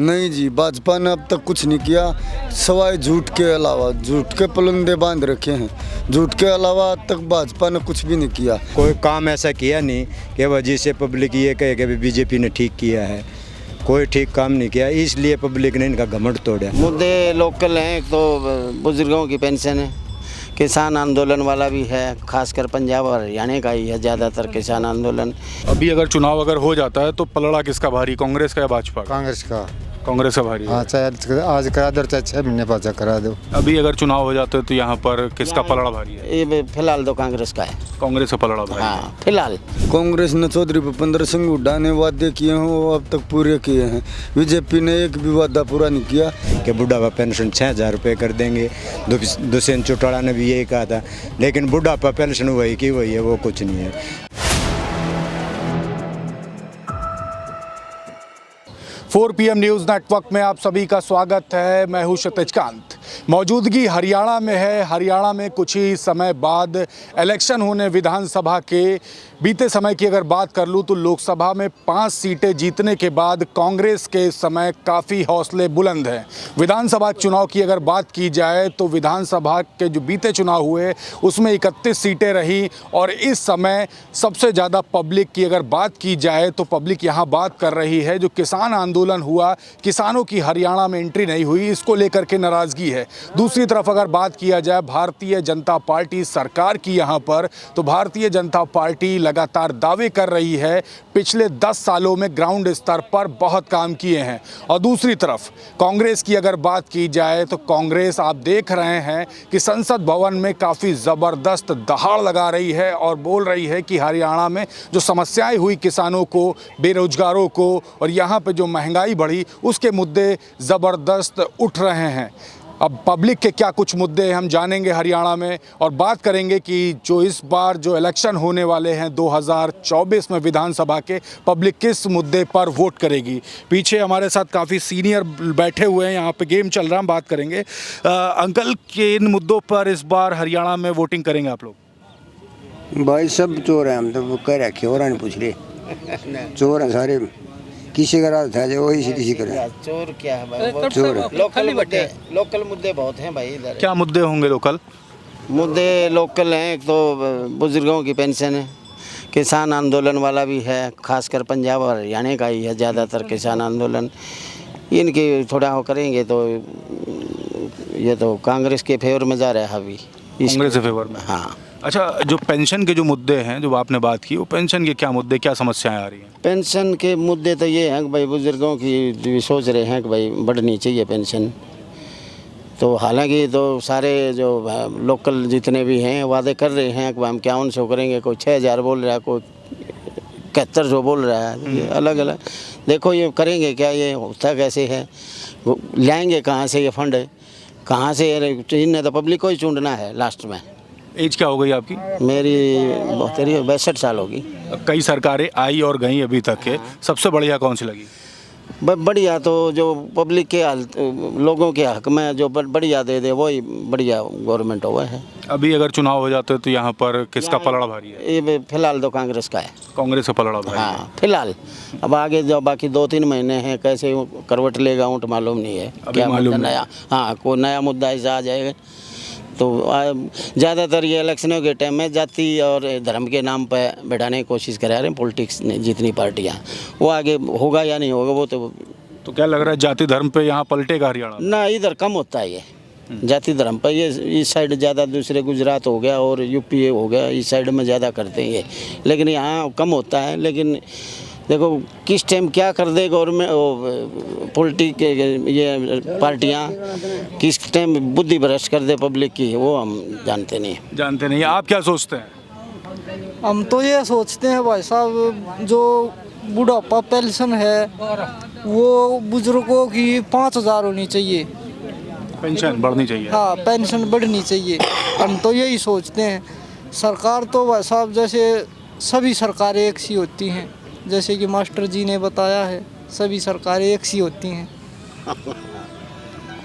नहीं जी, भाजपा ने अब तक कुछ नहीं किया सवाए झूठ के अलावा। झूठ के पलंदे बांध रखे हैं, झूठ के अलावा अब तक भाजपा ने कुछ भी नहीं किया। कोई काम ऐसा किया नहीं कि वजह से पब्लिक ये कहे कि बीजेपी ने ठीक किया है। कोई ठीक काम नहीं किया, इसलिए पब्लिक ने इनका घमंड तोड़ा। मुद्दे लोकल हैं, एक तो बुजुर्गों की पेंशन है, किसान आंदोलन वाला भी है, खासकर पंजाब और हरियाणा का ही है ज़्यादातर किसान आंदोलन। अभी अगर चुनाव अगर हो जाता है तो पलड़ा किसका भारी, कांग्रेस का या भाजपा का? कांग्रेस का। कांग्रेस का भारी है। हाँ, चाहे आज करा दो चाहे 6 महीने बाद करा दो। अभी अगर चुनाव हो जाते तो यहाँ पर किसका पलड़ा भारी है? ये फिलहाल तो कांग्रेस का है। कांग्रेस का पलड़ा भारी है। हाँ फिलहाल कांग्रेस ने चौधरी भूपेंद्र सिंह हुड्डा ने वादे किए हैं वो अब तक पूरे किए हैं। बीजेपी ने एक भी वादा पूरा नहीं किया कि बुढ़ापा पेंशन 6,000 रुपये कर देंगे। दुष्यंत चौटाला ने भी यही कहा था, लेकिन बुढ़ापा पेंशन वही की वही है, वो कुछ नहीं है। 4 PM न्यूज़ नेटवर्क में आप सभी का स्वागत है। मैं हूं क्षितिज कांत। मौजूदगी हरियाणा में है। हरियाणा में कुछ ही समय बाद इलेक्शन होने विधानसभा के। बीते समय की अगर बात कर लूँ तो लोकसभा में 5 सीटें जीतने के बाद कांग्रेस के इस समय काफ़ी हौसले बुलंद हैं। विधानसभा चुनाव की अगर बात की जाए तो विधानसभा के जो बीते चुनाव हुए उसमें 31 सीटें रही और इस समय सबसे ज़्यादा पब्लिक की अगर बात की जाए तो पब्लिक यहाँ बात कर रही है। जो किसान आंदोलन हुआ, किसानों की हरियाणा में एंट्री नहीं हुई, इसको लेकर के नाराज़गी है। दूसरी तरफ अगर बात किया जाए भारतीय जनता पार्टी सरकार की यहाँ पर, तो भारतीय जनता पार्टी लगातार दावे कर रही है पिछले 10 सालों में ग्राउंड स्तर पर बहुत काम किए हैं। और दूसरी तरफ कांग्रेस की अगर बात की जाए तो कांग्रेस आप देख रहे हैं कि संसद भवन में काफ़ी ज़बरदस्त दहाड़ लगा रही है और बोल रही है कि हरियाणा में जो समस्याएं हुई किसानों को, बेरोजगारों को और यहाँ पे जो महंगाई बढ़ी, उसके मुद्दे ज़बरदस्त उठ रहे हैं। अब पब्लिक के क्या कुछ मुद्दे हैं हम जानेंगे हरियाणा में और बात करेंगे कि जो इस बार जो इलेक्शन होने वाले हैं 2024 में विधानसभा के, पब्लिक किस मुद्दे पर वोट करेगी। पीछे हमारे साथ काफ़ी सीनियर बैठे हुए हैं, यहाँ पे गेम चल रहा है, हम बात करेंगे। अंकल, किन मुद्दों पर इस बार हरियाणा में वोटिंग करेंगे आप लोग? भाई सब चोर हैं, हम तो कह रखे और नहीं पूछ रहे। चोर हैं सारे, किसी का राज था जो वही सीधी करें। चोर क्या है भाई? चोर लोकल मुद्दे बहुत हैं भाई इधर। क्या मुद्दे होंगे लोकल? मुद्दे लोकल हैं, एक तो बुजुर्गों की पेंशन है, किसान आंदोलन वाला भी है, खासकर पंजाब और हरियाणा का ही है ज़्यादातर किसान आंदोलन। इनकी थोड़ा हो करेंगे तो ये तो कांग्रेस के फेवर में जा रहा है अभी। कांग्रेस के फेवर में? हाँ। अच्छा, जो पेंशन के जो मुद्दे हैं जो आपने बात की, वो पेंशन के क्या मुद्दे, क्या समस्याएं आ रही हैं? पेंशन के मुद्दे तो ये हैं कि भाई बुजुर्गों की सोच रहे हैं कि भाई बढ़नी चाहिए पेंशन। तो हालांकि तो सारे जो लोकल जितने भी हैं वादे कर रहे हैं कि हम 5100 करेंगे, कोई 6000 बोल रहा है, कोई 7100 बोल रहा है। ये अलग अलग देखो, ये करेंगे क्या, ये होता कैसे है, लाएंगे कहाँ से ये फंड, कहाँ से? इन्हें तो पब्लिक को ही चूंढना है लास्ट में। एज क्या हो गई आपकी? मेरी 62 साल होगी। कई सरकारें आई और गई अभी तक के, सबसे बढ़िया कौन सी लगी? बढ़िया तो जो पब्लिक के लोगों के हक में जो बढ़िया दे दे वही बढ़िया गवर्नमेंट हुआ है। अभी अगर चुनाव हो जाते तो यहाँ पर किसका पलड़ा भारी है? ये फिलहाल तो कांग्रेस का है। कांग्रेस का पलड़ा भारी है। हाँ फिलहाल। अब आगे जो बाकी 2-3 महीने हैं, कैसे करवट लेगा ऊँट मालूम नहीं है। क्या मालूम मुद्दा नया, हाँ कोई नया मुद्दा ऐसा आ जाएगा तो ज़्यादातर ये इलेक्शनों के टाइम में जाति और धर्म के नाम पर बैठाने की कोशिश करा रहे हैं पॉलिटिक्स ने, जितनी पार्टियाँ। वो आगे होगा या नहीं होगा वो तो क्या लग रहा है जाति धर्म पे यहाँ पलटेगा हरियाणा? ना, इधर कम होता है ये जाति धर्म पर। ये इस साइड ज़्यादा, दूसरे गुजरात हो गया और यूपी हो गया, इस साइड में ज़्यादा करते हैं ये, लेकिन यहाँ कम होता है। लेकिन देखो किस टाइम क्या कर दे गवर्नमेंट, पॉलिटिक ये पार्टियाँ किस टाइम बुद्धि भ्रष्ट कर दे पब्लिक की, वो हम जानते नहीं। आप क्या सोचते हैं? हम तो ये सोचते हैं भाई साहब, जो बुढ़ापा पेंशन है वो बुजुर्गों की 5000 होनी चाहिए, पेंशन बढ़नी चाहिए। हाँ पेंशन बढ़नी चाहिए। हम तो यही सोचते हैं। सरकार तो भाई साहब जैसे सभी सरकारें एक सी होती हैं, जैसे कि मास्टर जी ने बताया है, सभी सरकारें एक सी होती हैं।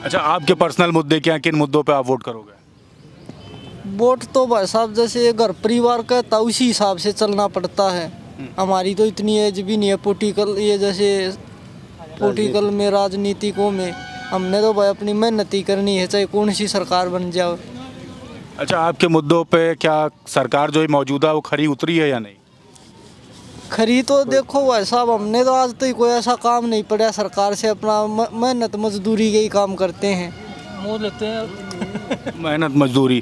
अच्छा, आपके पर्सनल मुद्दे क्या, किन मुद्दों पे आप वोट करोगे? वोट तो भाई साहब जैसे घर परिवार का था उसी हिसाब से चलना पड़ता है। हमारी तो इतनी एज भी नहीं है पॉलिटिकल, ये जैसे पॉलिटिकल में, राजनीतिकों में हमने तो भाई अपनी मेहनत ही करनी है, चाहे कौन सी सरकार बन जाए। अच्छा, आपके मुद्दों पे क्या सरकार जो है मौजूदा वो खरी उतरी है या नहीं? खरी तो देखो भाई साहब, हमने तो आज तक कोई ऐसा काम नहीं पड़ा सरकार से, अपना मेहनत मजदूरी के ही काम करते हैं, मोह लेते हैं। मेहनत मजदूरी।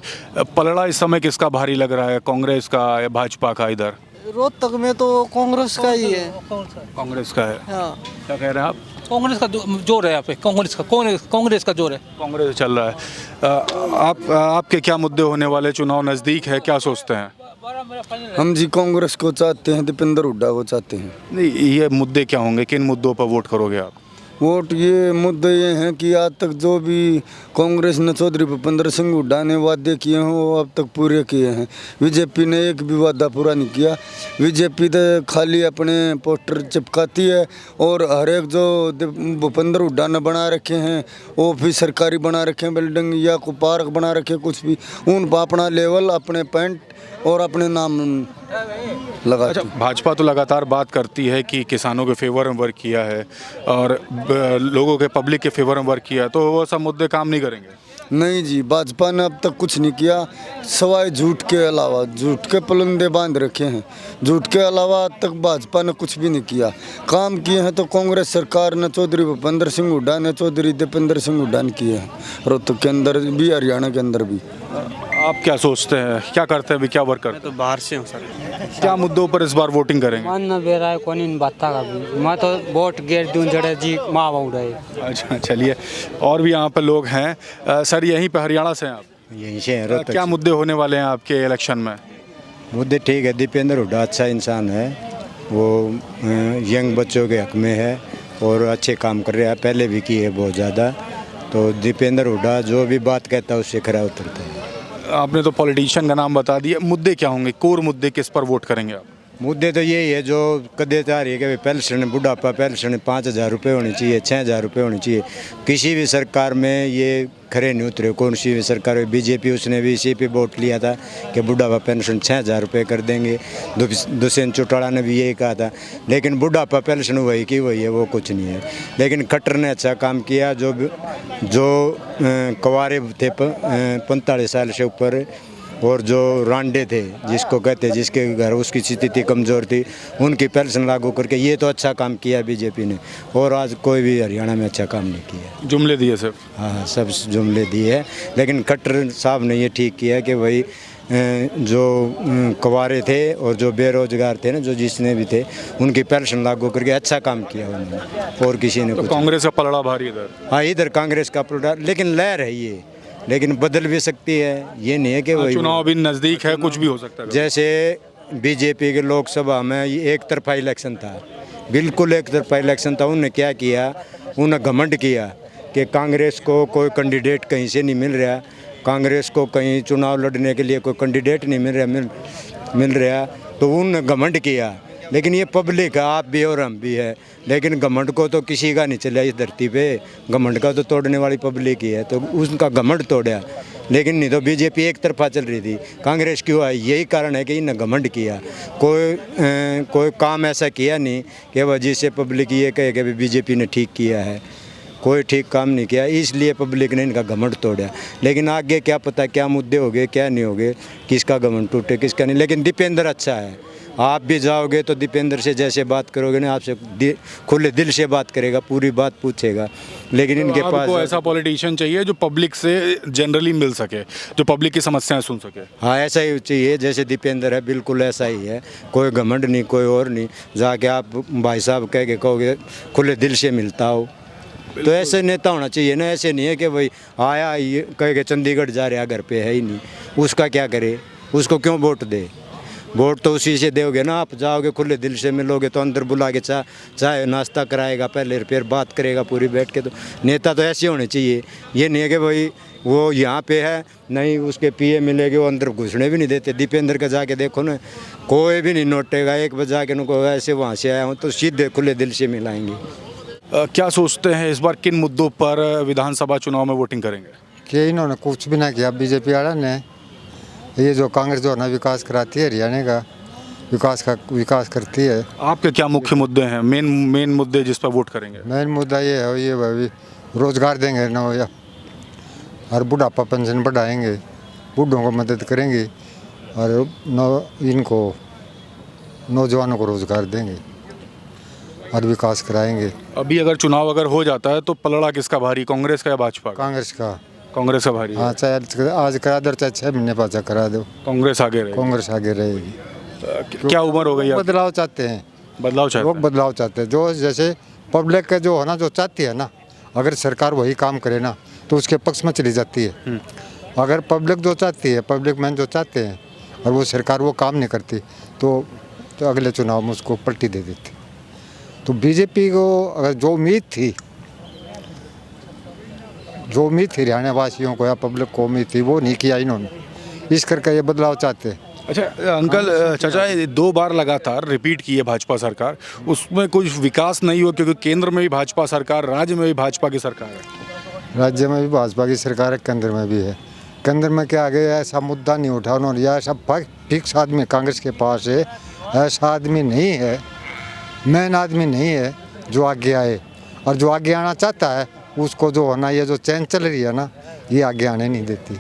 पलड़ा इस समय किसका भारी लग रहा है, कांग्रेस का या भाजपा का? इधर रोहतक में तो कांग्रेस का ही है। कांग्रेस का है। हाँ, क्या कह रहे हैं आप? कांग्रेस का जोर है यहाँ पे, कांग्रेस का जोर है। कांग्रेस चल रहा है। आपके क्या मुद्दे होने वाले, चुनाव नज़दीक है, क्या सोचते हैं? हम जी कांग्रेस को चाहते हैं, दीपेंद्र हुड्डा को चाहते हैं। नहीं, ये मुद्दे क्या होंगे, किन मुद्दों पर वोट करोगे आप? वोट ये मुद्दे ये हैं कि आज तक जो भी कांग्रेस ने चौधरी भूपेंद्र सिंह हुड्डा ने वादे किए हैं वो अब तक पूरे किए हैं। बीजेपी ने एक भी वादा पूरा नहीं किया। बीजेपी तो खाली अपने पोस्टर चिपकाती है और हर एक जो भूपेंद्र हुड्डा ने बना रखे हैं वो भी सरकारी बना रखे हैं, बिल्डिंग या को पार्क बना रखे, कुछ भी उन पर अपना लेवल, अपने पेंट और अपने नाम लगा। अच्छा, भाजपा तो लगातार बात करती है कि किसानों के फेवर में वर्क किया है और लोगों के, पब्लिक के फेवर में वर्क किया, तो वो सब मुद्दे काम नहीं करेंगे? नहीं जी, भाजपा ने अब तक कुछ नहीं किया सवाए झूठ के अलावा। झूठ के पुलंदे बांध रखे हैं, झूठ के अलावा अब तक भाजपा ने कुछ भी नहीं किया। काम किए हैं तो कांग्रेस सरकार ने, चौधरी भूपेंद्र सिंह हुड्डा ने, चौधरी दीपेंद्र सिंह हुड्डा ने किए हैं, रोहतक के अंदर भी, हरियाणा के अंदर भी। आप क्या सोचते हैं, क्या करते हैं अभी, क्या वर्क करते तो बाहर से हूँ सर। हैं? क्या मुद्दों पर इस बार वोटिंग करेंगे? मन न बेरा है कौन इन बात का भी, मैं तो वोट गेट दूं जड़े जी माँ बाऊ रहे। अच्छा, चलिए, और भी यहाँ पर लोग हैं। सर, यहीं पे हरियाणा से हैं आप? यहीं से हैं, रोहतक क्या से। मुद्दे होने वाले हैं आपके इलेक्शन में? मुद्दे ठीक है, दीपेंद्र हुड्डा अच्छा इंसान है, वो यंग बच्चों के हक में है और अच्छे काम कर रहा है, पहले भी किए बहुत ज़्यादा। तो दीपेंद्र हुड्डा जो भी बात कहता है उससे खरा उतरता है। आपने तो पॉलिटिशियन का नाम बता दिया, मुद्दे क्या होंगे, कोर मुद्दे किस पर वोट करेंगे आप? मुद्दे तो यही है जो कदे आ रही है कि पेंशन, बुढ़ापा पेंशन 5,000 रुपये होनी चाहिए, 6,000 रुपये होनी चाहिए। किसी भी सरकार में ये खरे नहीं उतरे, कौन सी भी सरकार है। बीजेपी उसने भी इसी पे वोट लिया था कि बुढ़ापा पेंशन 6,000 रुपये कर देंगे। दुष्यंत चौटाला ने भी यही कहा था, लेकिन बुढ़ापा पेंशन वही की वही है, वो कुछ नहीं है। लेकिन खट्टर ने अच्छा काम किया, जो कवारे थे 45 साल से ऊपर और जो रांडे थे, जिसको कहते जिसके घर उसकी स्थिति कमज़ोर थी, उनकी पेंशन लागू करके ये तो अच्छा काम किया बीजेपी ने। और आज कोई भी हरियाणा में अच्छा काम नहीं किया। जुमले दिए सिर्फ? हाँ, सब जुमले दिए हैं, लेकिन खट्टर साहब ने ये ठीक किया कि भाई जो कवारे थे और जो बेरोजगार थे ना, जो जिसने भी थे, उनकी पेंशन लागू करके अच्छा काम किया उन्होंने, और किसी ने तो कुछ। कांग्रेस का पलड़ा भारी इधर? हाँ, इधर कांग्रेस का पलड़ा, लेकिन लहर है ये, लेकिन बदल भी सकती है। ये नहीं है कि वही चुनाव भी नज़दीक है, कुछ भी हो सकता है। जैसे बीजेपी के लोकसभा में एक तरफा इलेक्शन था, बिल्कुल एक तरफा इलेक्शन था। उन्होंने क्या किया, उन्होंने घमंड किया कि कांग्रेस को कोई कैंडिडेट कहीं से नहीं मिल रहा, कांग्रेस को कहीं चुनाव लड़ने के लिए कोई कैंडिडेट नहीं मिल रहा, तो उन्होंने घमंड किया। लेकिन ये पब्लिक है, आप भी और हम भी है, लेकिन घमंड को तो किसी का नहीं चला इस धरती पे। घमंड का तो तोड़ने वाली पब्लिक ही है, तो उसका घमंड तोड़ा। लेकिन नहीं तो बीजेपी एक तरफा चल रही थी, कांग्रेस क्यों आई? यही कारण है कि इन्हें घमंड किया। कोई काम ऐसा किया नहीं कि वजह से पब्लिक ये कहे कि बीजेपी ने ठीक किया है। कोई ठीक काम नहीं किया, इसलिए पब्लिक ने इनका घमंड तोड़ा। लेकिन आगे क्या पता क्या मुद्दे हो गए, क्या नहीं हो गए, किसका घमंड टूटे किसका नहीं। लेकिन दीपेंद्र अच्छा है, आप भी जाओगे तो दीपेंद्र से जैसे बात करोगे ना, आपसे खुले दिल से बात करेगा, पूरी बात पूछेगा। लेकिन इनके पास आपको ऐसा पॉलिटिशियन चाहिए जो पब्लिक से जनरली मिल सके, जो पब्लिक की समस्याएं सुन सके। हाँ, ऐसा ही चाहिए जैसे दीपेंद्र है, बिल्कुल ऐसा ही है। कोई घमंड नहीं, कोई और नहीं। जाके आप भाई साहब कह के कहोगे, खुले दिल से मिलता हो, तो ऐसे नेता होना चाहिए ना। ऐसे नहीं है कि भाई आया ये कह के चंडीगढ़ जा रहा, घर पे है ही नहीं, उसका क्या करे, उसको क्यों वोट दे? वोट तो उसी से दोगे ना। आप जाओगे खुले दिल से मिलोगे तो अंदर बुला के चाय नाश्ता कराएगा पहले, फिर बात करेगा पूरी बैठ के। तो नेता तो ऐसे होने चाहिए। ये नहीं है कि भाई वो यहाँ पे है, नहीं उसके पीए मिलेगे, वो अंदर घुसने भी नहीं देते। दीपेंद्र का जाके देखो ना, कोई भी नहीं नोटेगा, एक बजा के उनको ऐसे वहाँ से आया हूँ तो सीधे खुले दिल से मिलाएंगे। क्या सोचते हैं इस बार किन मुद्दों पर विधानसभा चुनाव में वोटिंग करेंगे? कि इन्होंने कुछ भी ना किया बीजेपी वाला ने। ये जो कांग्रेस जो है ना विकास कराती है हरियाणा का, विकास करती है। आपके क्या मुख्य मुद्दे हैं, मेन मुद्दे जिस पर वोट करेंगे? मेन मुद्दा ये है, ये भाई रोजगार देंगे ना हो, या और बुढ़ापा पेंशन बढ़ाएंगे, बूढ़ों को मदद करेंगे और इनको नौजवानों को रोजगार देंगे और विकास कराएंगे। अभी अगर चुनाव अगर हो जाता है तो पलड़ा किसका भारी, कांग्रेस का या भाजपा का? कांग्रेस का। कांग्रेस का भारी है। हाँ, चाहे आज करा दो चाहे 6 महीने बाद करा दो, कांग्रेस आगे रहेगी। कांग्रेस आगे रहेगी। क्या उम्र हो गई है? बदलाव चाहते हैं, बदलाव चाहते लोग हैं। बदलाव चाहते हैं। जो जैसे पब्लिक का जो है ना, जो चाहती है ना, अगर सरकार वही काम करे ना तो उसके पक्ष में चली जाती है। अगर पब्लिक जो चाहती है, पब्लिक मैन जो चाहते हैं और वो सरकार वो काम नहीं करती तो अगले चुनाव में उसको पलटी दे देती। तो बीजेपी को अगर जो उम्मीद थी हरियाणा वासियों को या पब्लिक को उम्मीद थी, वो नहीं किया इन्होंने, इस करके ये बदलाव चाहते हैं। अच्छा अंकल, चाचा, ये 2 बार लगातार रिपीट की है भाजपा सरकार, उसमें कुछ विकास नहीं हुआ क्योंकि केंद्र में भी भाजपा सरकार, राज्य में भी भाजपा की सरकार है। राज्य में भी भाजपा की सरकार है, केंद्र में भी है। केंद्र में क्या आगे ऐसा मुद्दा नहीं उठा उन्होंने, या सब फिक्स आदमी कांग्रेस के पास है, ऐसा आदमी नहीं है, मेन आदमी नहीं है जो आगे आए, और जो आगे आना चाहता है उसको जो होना, ये जो चैन चल रही है ना, ये आगे आने नहीं देती।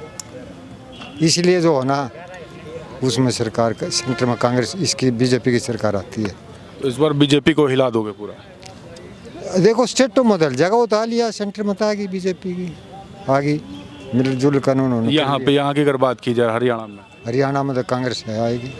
इसलिए जो होना उसमें सरकार का सेंटर में कांग्रेस, इसकी बीजेपी की सरकार आती है। तो इस बार बीजेपी को हिला दोगे पूरा? देखो स्टेट तो बदल जाएगा, वो तो आ लिया, सेंटर में तो आ गई बीजेपी की, आ गई मिलजुल कानून। यहाँ की अगर बात की जाए हरियाणा में तो कांग्रेस आएगी।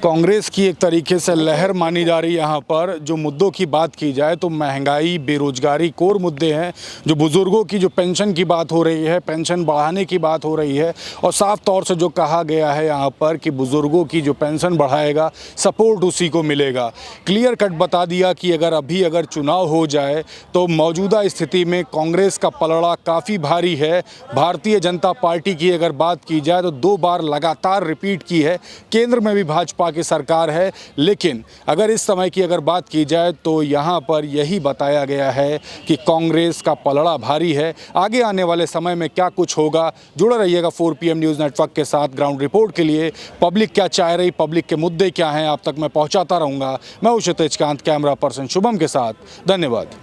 कांग्रेस की एक तरीके से लहर मानी जा रही है यहाँ पर। जो मुद्दों की बात की जाए तो महंगाई, बेरोजगारी कोर मुद्दे हैं। जो बुजुर्गों की जो पेंशन की बात हो रही है, पेंशन बढ़ाने की बात हो रही है, और साफ तौर से जो कहा गया है यहाँ पर कि बुजुर्गों की जो पेंशन बढ़ाएगा सपोर्ट उसी को मिलेगा। क्लियर कट बता दिया कि अगर चुनाव हो जाए तो मौजूदा स्थिति में कांग्रेस का पलड़ा काफ़ी भारी है। भारतीय जनता पार्टी की अगर बात की जाए तो 2 बार लगातार रिपीट की है, केंद्र में भी भाजपा की सरकार है, लेकिन अगर इस समय की अगर बात की जाए तो यहाँ पर यही बताया गया है कि कांग्रेस का पलड़ा भारी है। आगे आने वाले समय में क्या कुछ होगा, जुड़े रहिएगा 4 PM न्यूज़ नेटवर्क के साथ। ग्राउंड रिपोर्ट के लिए पब्लिक क्या चाह रही, पब्लिक के मुद्दे क्या हैं, आप तक मैं पहुँचाता रहूँगा। मैं हूं क्षितिज कांत, कैमरा पर्सन शुभम के साथ। धन्यवाद।